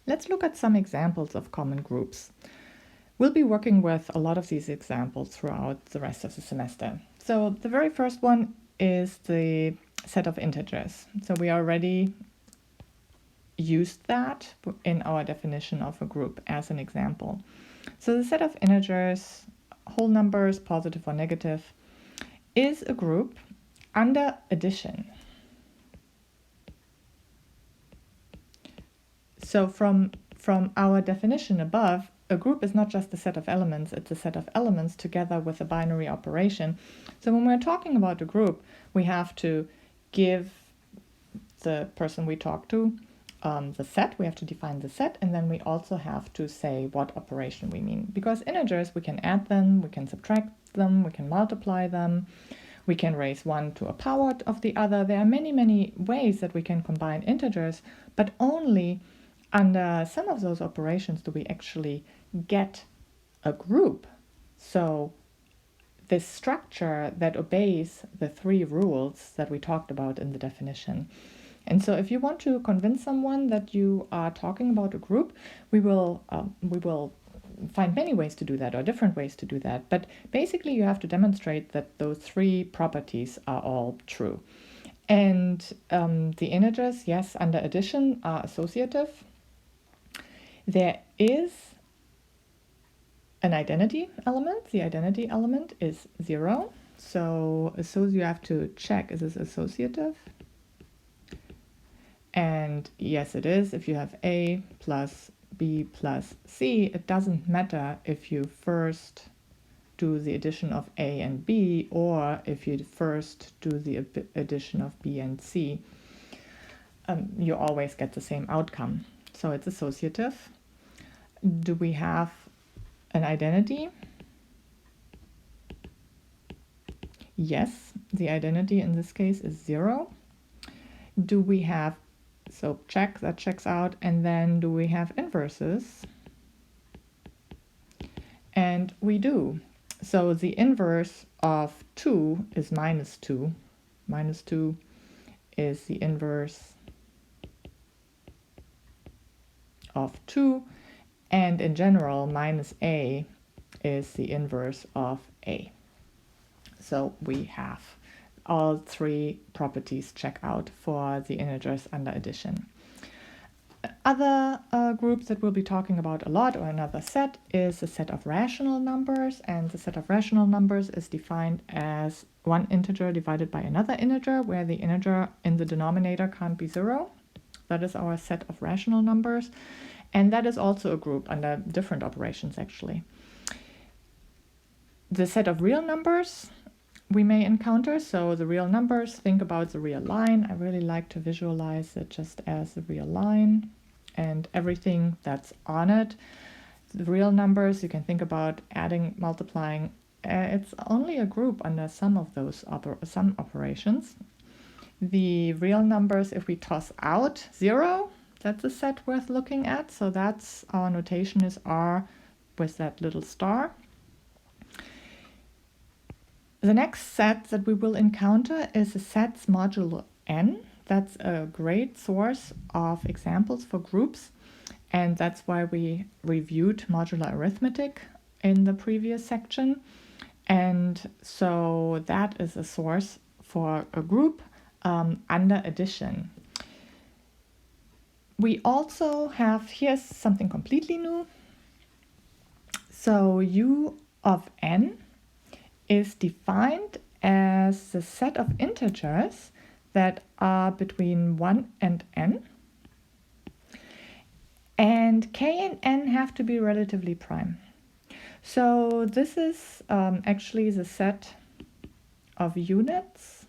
Let's look at some examples of common groups. We'll be working with a lot of these examples throughout the rest of the semester. So the very first one is the set of integers. So we already used that in our definition of a group as an example. So the set of integers, whole numbers, positive or negative, is a group under addition. So from our definition above, a group is not just a set of elements, it's a set of elements together with a binary operation. So when we're talking about a group, we have to give the person we talk to the set, we have to define the set, and then we also have to say what operation we mean. Because integers, we can add them, we can subtract them, we can multiply them, we can raise one to a power of the other. There are many, many ways that we can combine integers, but only under some of those operations do we actually get a group. So this structure that obeys the three rules that we talked about in the definition. And so if you want to convince someone that you are talking about a group, we will find many ways to do that, or different ways to do that. But basically you have to demonstrate that those three properties are all true. And the integers, yes, under addition are associative. There is an identity element. The identity element is 0. So you have to check, is this associative? And yes, it is. If you have A plus B plus C, it doesn't matter if you first do the addition of A and B, or if you first do the addition of B and C. You always get the same outcome. So it's associative. Do we have an identity? Yes, the identity in this case is 0. Do we have, so check, that checks out. And then do we have inverses? And we do. So the inverse of 2 is minus 2. Minus 2 is the inverse of 2. And in general, minus A is the inverse of A. So we have all three properties check out for the integers under addition. Other groups that we'll be talking about a lot, or another set, is a set of rational numbers. And the set of rational numbers is defined as one integer divided by another integer, where the integer in the denominator can't be 0. That is our set of rational numbers. And that is also a group under different operations, actually. The set of real numbers we may encounter. So the real numbers, think about the real line. I really like to visualize it just as the real line and everything that's on it. The real numbers, you can think about adding, multiplying. It's only a group under some of those some operations. The real numbers, if we toss out 0, that's a set worth looking at. So that's our notation is R with that little star. The next set that we will encounter is the sets modulo n. That's a great source of examples for groups. And that's why we reviewed modular arithmetic in the previous section. And so that is a source for a group under addition. We also have, here's something completely new. So U of n is defined as the set of integers that are between 1 and n. And k and n have to be relatively prime. So this is actually the set of units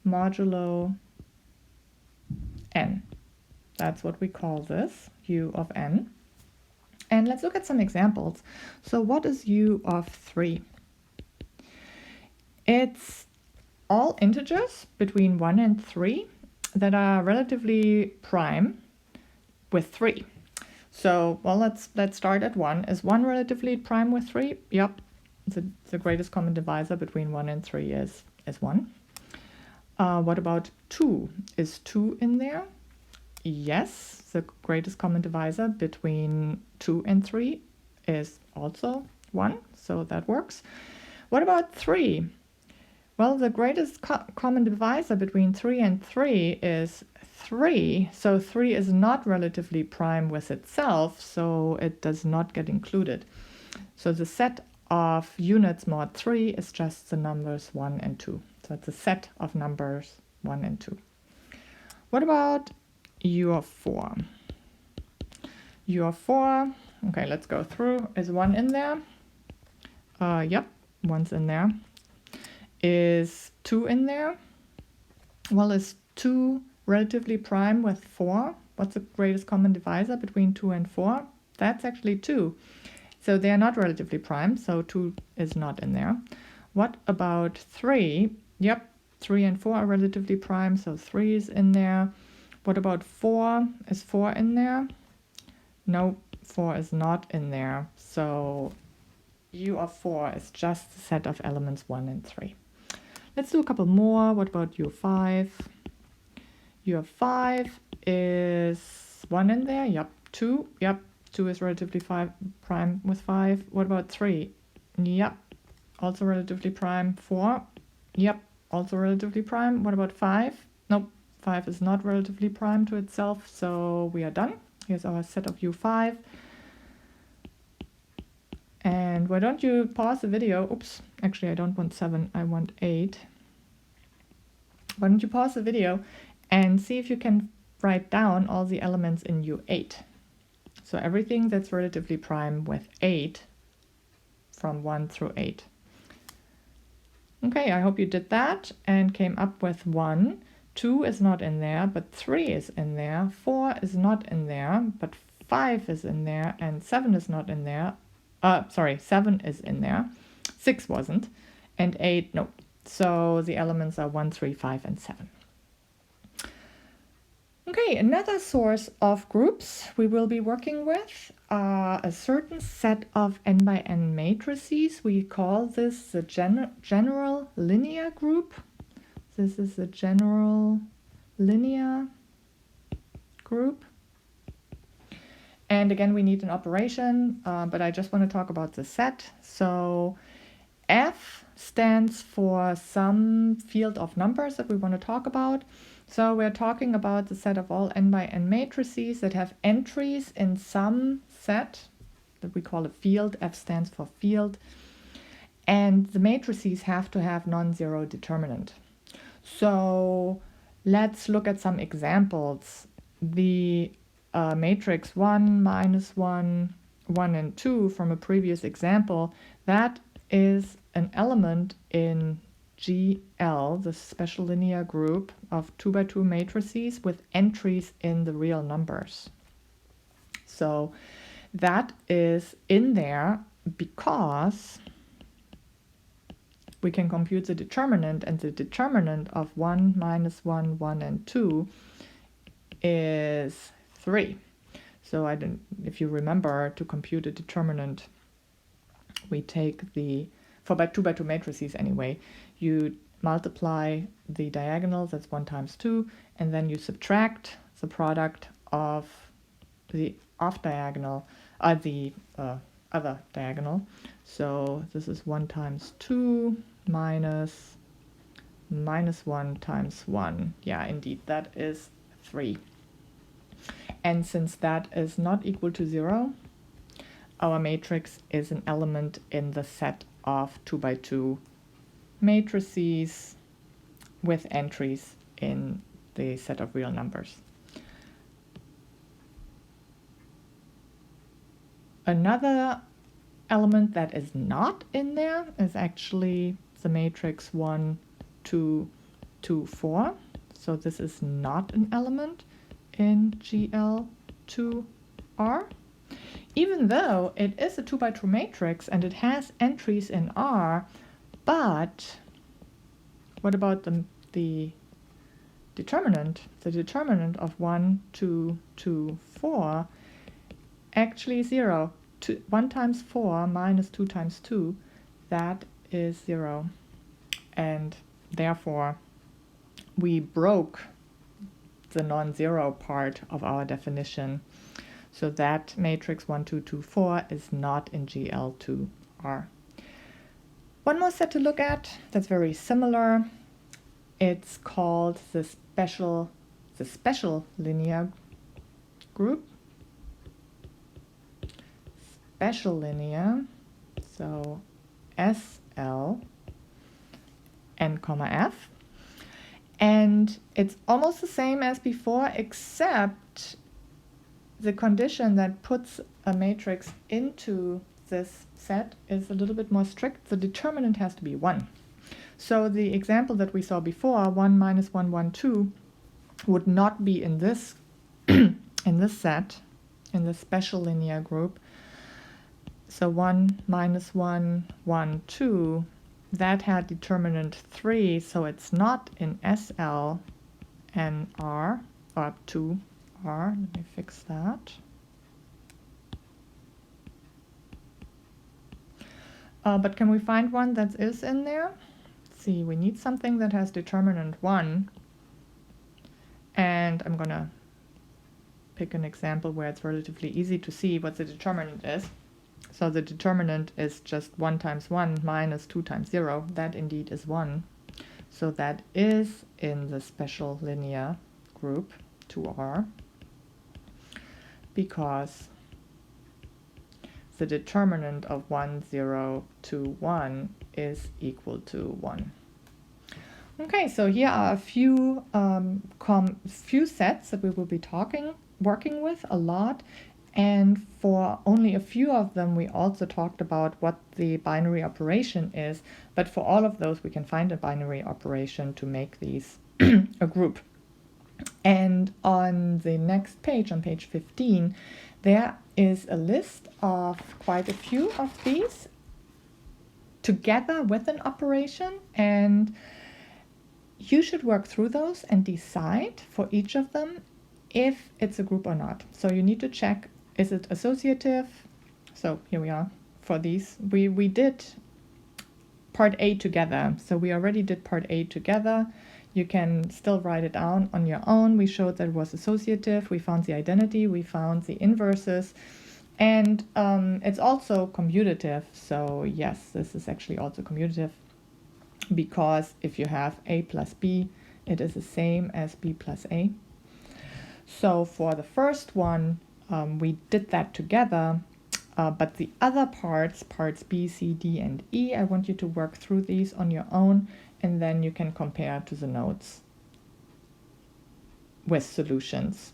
modulo n. That's what we call this, U of n. And let's look at some examples. So what is U of 3? It's all integers between 1 and 3 that are relatively prime with 3. So, well, let's start at 1. Is 1 relatively prime with 3? Yep. The greatest common divisor between 1 and 3 is 1. What about 2? Is 2 in there? yes, the greatest common divisor between 2 and 3 is also 1, so that works. What about 3? Well, the greatest common divisor between 3 and 3 is 3, so 3 is not relatively prime with itself, so it does not get included. So the set of units mod 3 is just the numbers 1 and 2. So it's a set of numbers 1 and 2. What about your 4? Your 4, okay, let's go through. Is 1 in there? Yep, 1's in there. Is 2 in there? Well, is 2 relatively prime with 4? What's the greatest common divisor between 2 and 4? That's actually 2. So they are not relatively prime, so 2 is not in there. What about 3? Yep, 3 and 4 are relatively prime, so 3 is in there. What about 4? Is 4 in there? No, 4 is not in there. So U of 4 is just the set of elements 1 and 3. Let's do a couple more. What about U of 5? U of 5 is 1 in there? Yep. 2? Yep. 2 is relatively prime with 5. What about 3? Yep. Also relatively prime. 4? Yep. Also relatively prime. What about 5? Nope. 5 is not relatively prime to itself, so we are done. Here's our set of U5. And why don't you pause the video? Oops, actually I don't want 7, I want 8. Why don't you pause the video and see if you can write down all the elements in U8. So everything that's relatively prime with 8 from 1 through 8. Okay, I hope you did that and came up with 1. 2 is not in there, but 3 is in there. 4 is not in there, but 5 is in there, and 7 is not in there. 7 is in there. 6 wasn't, and 8, no. So the elements are 1, 3, 5, and 7. Okay, another source of groups we will be working with are a certain set of n by n matrices. We call this the general linear group. This is the general linear group. And again, we need an operation, but I just want to talk about the set. So F stands for some field of numbers that we want to talk about. So we're talking about the set of all n by n matrices that have entries in some set that we call a field. F stands for field. And the matrices have to have non-zero determinant. So let's look at some examples. The matrix 1, -1, 1, and 2 from a previous example, that is an element in GL, the special linear group of 2 by 2 matrices with entries in the real numbers. So that is in there because we can compute the determinant, and the determinant of 1, -1, 1, and 2 is 3. So if you remember, to compute a determinant, we take for 2 by 2 matrices anyway, you multiply the diagonals, that's 1 times 2, and then you subtract the product of the off diagonal, the other diagonal. So this is 1 times 2 minus -1 times 1. Yeah, indeed, that is 3. And since that is not equal to 0, our matrix is an element in the set of 2 by 2 matrices with entries in the set of real numbers. Another element that is not in there is actually the matrix 1, 2, 2, 4. So this is not an element in GL2R. Even though it is a 2 by 2 matrix and it has entries in R, but what about the determinant? The determinant of 1, 2, 2, 4 actually 0. 1 times 4 minus 2 times 2, that is 0. And therefore, we broke the non-zero part of our definition. So that matrix 1, 2, 2, 4 is not in GL2R. One more set to look at that's very similar. It's called the special linear group. Special linear, so SL n comma f. And it's almost the same as before, except the condition that puts a matrix into this set is a little bit more strict. The determinant has to be 1. So the example that we saw before, 1 minus 1, 1, 2, would not be in this in this set, in the special linear group. So 1 minus 1, 1, 2, that had determinant 3, so it's not in SL and R, or 2R. Let me fix that. But can we find one that is in there? Let's see, we need something that has determinant 1. And I'm going to pick an example where it's relatively easy to see what the determinant is. So the determinant is just 1 times 1 minus 2 times 0. That indeed is 1. So that is in the special linear group 2R, because the determinant of 1, 0, 2, 1 is equal to 1. Okay, so here are a few sets that we will be working with a lot. And for only a few of them, we also talked about what the binary operation is. But for all of those, we can find a binary operation to make these a group. And on the next page, on page 15, there is a list of quite a few of these together with an operation. And you should work through those and decide for each of them if it's a group or not. So you need to check, is it associative? So here we are for these. We did part A together. So we already did part A together. You can still write it down on your own. We showed that it was associative. We found the identity. We found the inverses. And it's also commutative. So yes, this is actually also commutative, because if you have A plus B, it is the same as B plus A. So for the first one, we did that together, but the other parts B, C, D, and E, I want you to work through these on your own, and then you can compare to the notes with solutions.